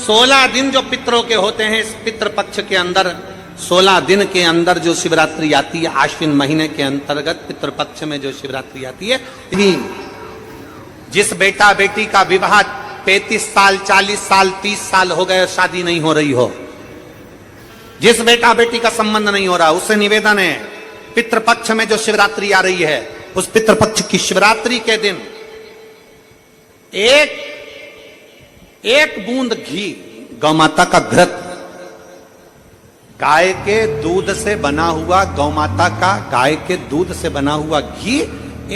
16 दिन जो पितरों के होते हैं इस पितृ पक्ष के अंदर, 16 दिन के अंदर जो शिवरात्रि आती है, आश्विन महीने के अंतर्गत पितृपक्ष में जो शिवरात्रि आती है, जिस बेटा बेटी का विवाह 35 साल 40 साल 30 साल हो गए, शादी नहीं हो रही हो, जिस बेटा बेटी का संबंध नहीं हो रहा, उससे निवेदन है पितृपक्ष में जो शिवरात्रि आ रही है, उस पितृपक्ष की शिवरात्रि के दिन एक बूंद घी, गौ माता का घृत, गाय के दूध से बना हुआ, गौ माता का गाय के दूध से बना हुआ घी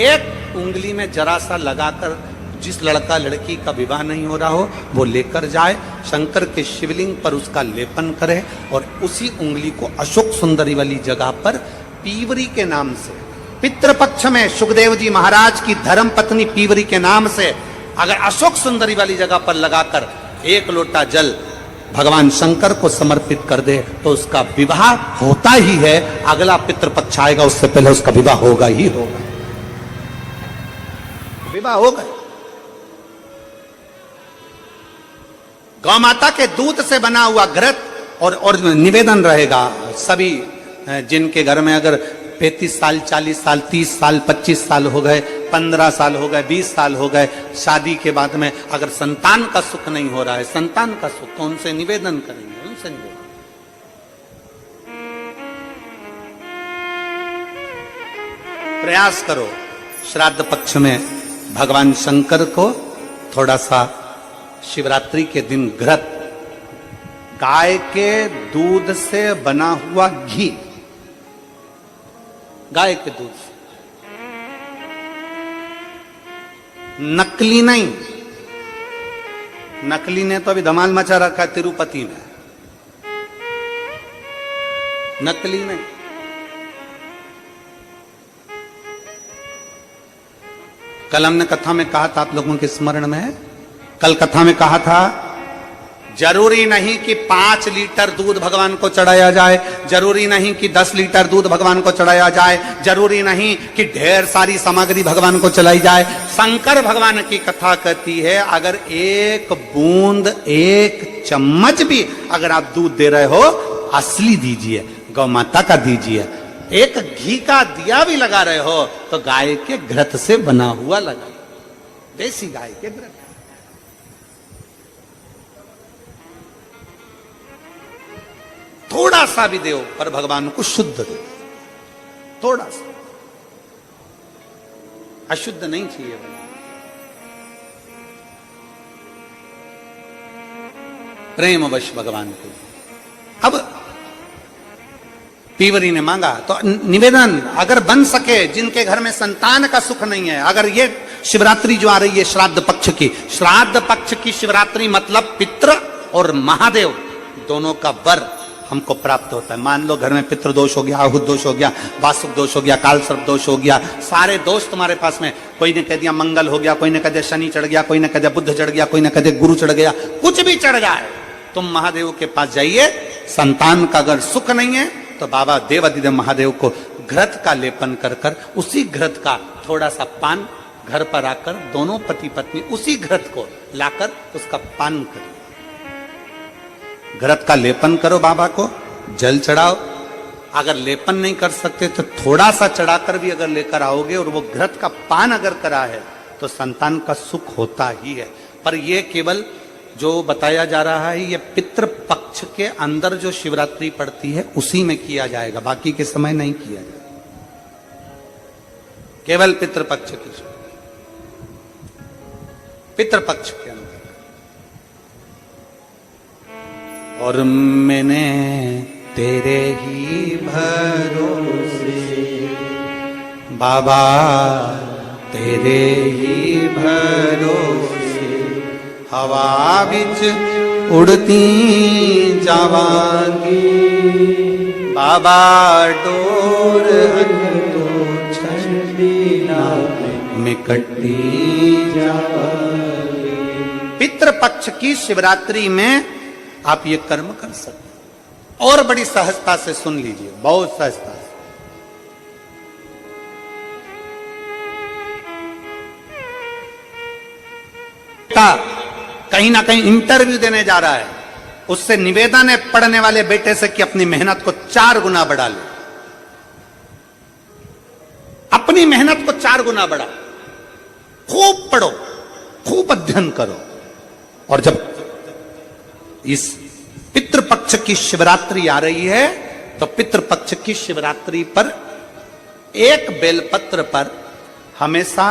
एक उंगली में जरा सा लगाकर, जिस लड़का लड़की का विवाह नहीं हो रहा हो वो लेकर जाए, शंकर के शिवलिंग पर उसका लेपन करे और उसी उंगली को अशोक सुंदरी वाली जगह पर पीवरी के नाम से, पितृपक्ष में सुखदेव जी महाराज की धर्म पत्नी पीवरी के नाम से अगर अशोक सुंदरी वाली जगह पर लगाकर एक लोटा जल भगवान शंकर को समर्पित कर दे तो उसका विवाह होता ही है। अगला पितृपक्ष आएगा उससे पहले उसका विवाह होगा ही होगा, विवाह होगा। गौ माता के दूध से बना हुआ घृत और निवेदन रहेगा सभी जिनके घर में अगर 35 साल 40 साल 30 साल 25 साल हो गए, 15 साल हो गए, 20 साल हो गए, शादी के बाद में अगर संतान का सुख नहीं हो रहा है, संतान का सुख, तो उनसे निवेदन करेंगे, उनसे निवेदन। प्रयास करो श्राद्ध पक्ष में भगवान शंकर को थोड़ा सा शिवरात्रि के दिन घृत, गाय के दूध से बना हुआ घी, गाय के दूध से, नकली नहीं, नकली ने तो अभी धमाल मचा रखा है तिरुपति में, नकली नहीं। कल हमने कथा में कहा था, आप लोगों के स्मरण में है, कल कथा में कहा था जरूरी नहीं कि 5 लीटर दूध भगवान को चढ़ाया जाए, जरूरी नहीं कि 10 लीटर दूध भगवान को चढ़ाया जाए, जरूरी नहीं कि ढेर सारी सामग्री भगवान को चलाई जाए। शंकर भगवान की कथा कहती है अगर एक बूंद, एक चम्मच भी अगर आप दूध दे रहे हो, असली दीजिए, गौ माता का दीजिए। एक घी का दिया भी लगा रहे हो तो गाय के घृत से बना हुआ लगा, देसी गाय के घृत। थोड़ा सा भी दो पर भगवान को शुद्ध दो, थोड़ा सा, अशुद्ध नहीं चाहिए। प्रेमवश भगवान को। अब पीवरी ने मांगा तो निवेदन अगर बन सके, जिनके घर में संतान का सुख नहीं है, अगर ये शिवरात्रि जो आ रही है श्राद्ध पक्ष की, श्राद्ध पक्ष की शिवरात्रि मतलब पितृ और महादेव दोनों का वर हमको प्राप्त होता है। मान लो घर में पितृ दोष हो गया, आहुत दोष हो गया, वासुक दोष हो गया, काल सर्प दोष हो गया, सारे दोष तुम्हारे पास में, कोई ने कह दिया मंगल हो गया, कोई ने कह दिया शनि चढ़ गया, कोई ने कह दिया बुध चढ़ गया, कोई ने कह दिया गुरु चढ़ गया, कुछ भी चढ़ जाए, तुम महादेव के पास जाइए। संतान का अगर सुख नहीं है तो बाबा देवाधिदेव महादेव को घृत का लेपन कर कर, उसी घृत का थोड़ा सा पान घर पर आकर दोनों पति पत्नी उसी घृत को लाकर उसका पान करो, घृत का लेपन करो, बाबा को जल चढ़ाओ। अगर लेपन नहीं कर सकते तो थोड़ा सा चढ़ाकर भी अगर लेकर आओगे और वो घृत का पान अगर करा है तो संतान का सुख होता ही है। पर ये केवल जो बताया जा रहा है ये पितृ पक्ष के अंदर जो शिवरात्रि पड़ती है उसी में किया जाएगा, बाकी के समय नहीं किया जाएगा, केवल पितृपक्ष की, पितृपक्ष के अंदर। और मैंने तेरे ही भरोसे बाबा, तेरे ही भरोसे हवा बिच उड़ती जावांगी, बाबा डोर तो छंडीला में कटी जावांगी। पितृपक्ष की शिवरात्रि में आप ये कर्म कर सकते हैं। और बड़ी सहजता से सुन लीजिए, बहुत सहजता से। कहीं ना कहीं इंटरव्यू देने जा रहा है, उससे निवेदन है पढ़ने वाले बेटे से कि अपनी मेहनत को 4 गुना बढ़ा लो, अपनी मेहनत को 4 गुना बढ़ाओ, खूब पढ़ो, खूब अध्ययन करो। और जब इस पितृपक्ष की शिवरात्रि आ रही है तो पितृपक्ष की शिवरात्रि पर एक बेलपत्र पर हमेशा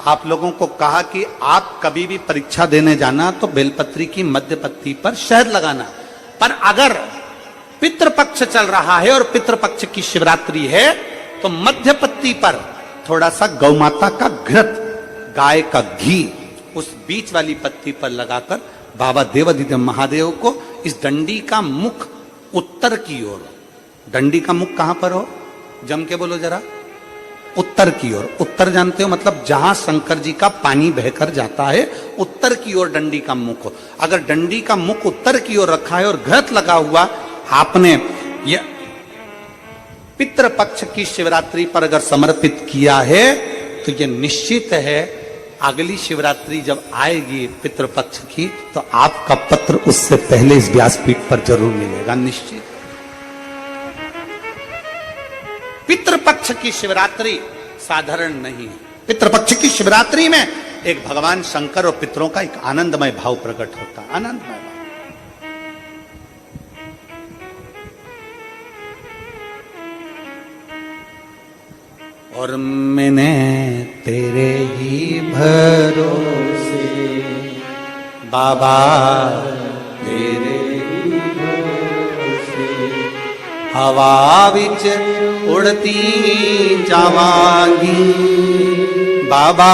आप लोगों को कहा कि आप कभी भी परीक्षा देने जाना तो बेलपत्री की मध्य पत्ती पर शहद लगाना। पर अगर पितृपक्ष चल रहा है और पितृपक्ष की शिवरात्रि है तो मध्य पत्ती पर थोड़ा सा गौमाता का घृत, गाय का घी उस बीच वाली पत्ती पर लगाकर बाबा देवाधिदेव महादेव को इस डंडी का मुख उत्तर की ओर, डंडी का मुख कहां पर हो, जम के बोलो जरा, उत्तर की ओर। उत्तर जानते हो मतलब जहां शंकर जी का पानी बहकर जाता है, उत्तर की ओर डंडी का मुख हो। अगर डंडी का मुख उत्तर की ओर रखा है और घृत लगा हुआ आपने ये पितृपक्ष की शिवरात्रि पर अगर समर्पित किया है तो ये निश्चित है अगली शिवरात्रि जब आएगी पितृपक्ष की तो आपका पत्र उससे पहले इस व्यासपीठ पर जरूर मिलेगा, निश्चित। पितृपक्ष की शिवरात्रि साधारण नहीं है। पितृपक्ष की शिवरात्रि में एक भगवान शंकर और पितरों का एक आनंदमय भाव प्रकट होता है, आनंदमय भाव। और मैंने तेरे ही भरोसे बाबा, तेरे ही भरोसे हवा विच उड़ती जावांगी बाबा,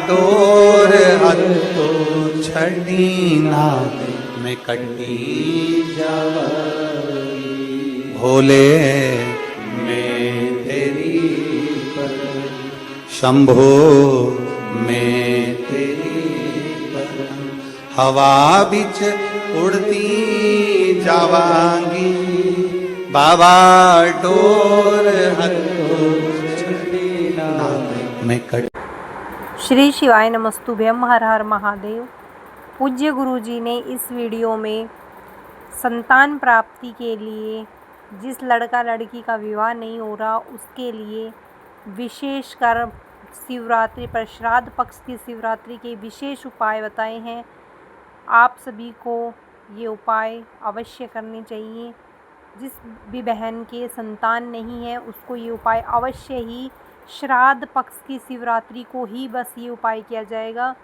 डोर हथो छड़ी ना मैं कटी जावांगी। भोले मैं तेरी शंभो मैं तेरी हवा बिच उड़ती जावांगी बाबा, डोर हथो छड़ी ना मैं कटी। श्री शिवाय नमस्तुभ्यम, हर हर महादेव। पूज्य गुरु जी ने इस वीडियो में संतान प्राप्ति के लिए, जिस लड़का लड़की का विवाह नहीं हो रहा उसके लिए विशेषकर शिवरात्रि पर, श्राद्ध पक्ष की शिवरात्रि के विशेष उपाय बताए हैं। आप सभी को ये उपाय अवश्य करने चाहिए। जिस भी बहन के संतान नहीं है उसको ये उपाय अवश्य ही श्राद्ध पक्ष की शिवरात्रि को ही बस ये उपाय किया जाएगा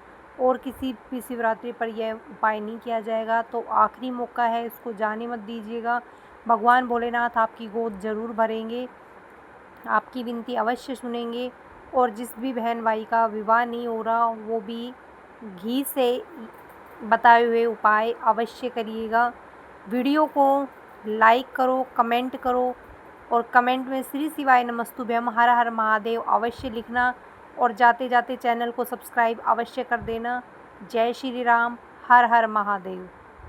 और किसी भी शिवरात्रि पर यह उपाय नहीं किया जाएगा। तो आखिरी मौका है, इसको जाने मत दीजिएगा। भगवान भोलेनाथ आपकी गोद जरूर भरेंगे, आपकी विनती अवश्य सुनेंगे। और जिस भी बहन भाई का विवाह नहीं हो रहा वो भी घी से बताए हुए उपाय अवश्य करिएगा। वीडियो को लाइक करो, कमेंट करो और कमेंट में श्री शिवाय नमस्तुभ्यम, हर हर महादेव अवश्य लिखना। और जाते जाते चैनल को सब्सक्राइब अवश्य कर देना। जय श्री राम, हर हर महादेव।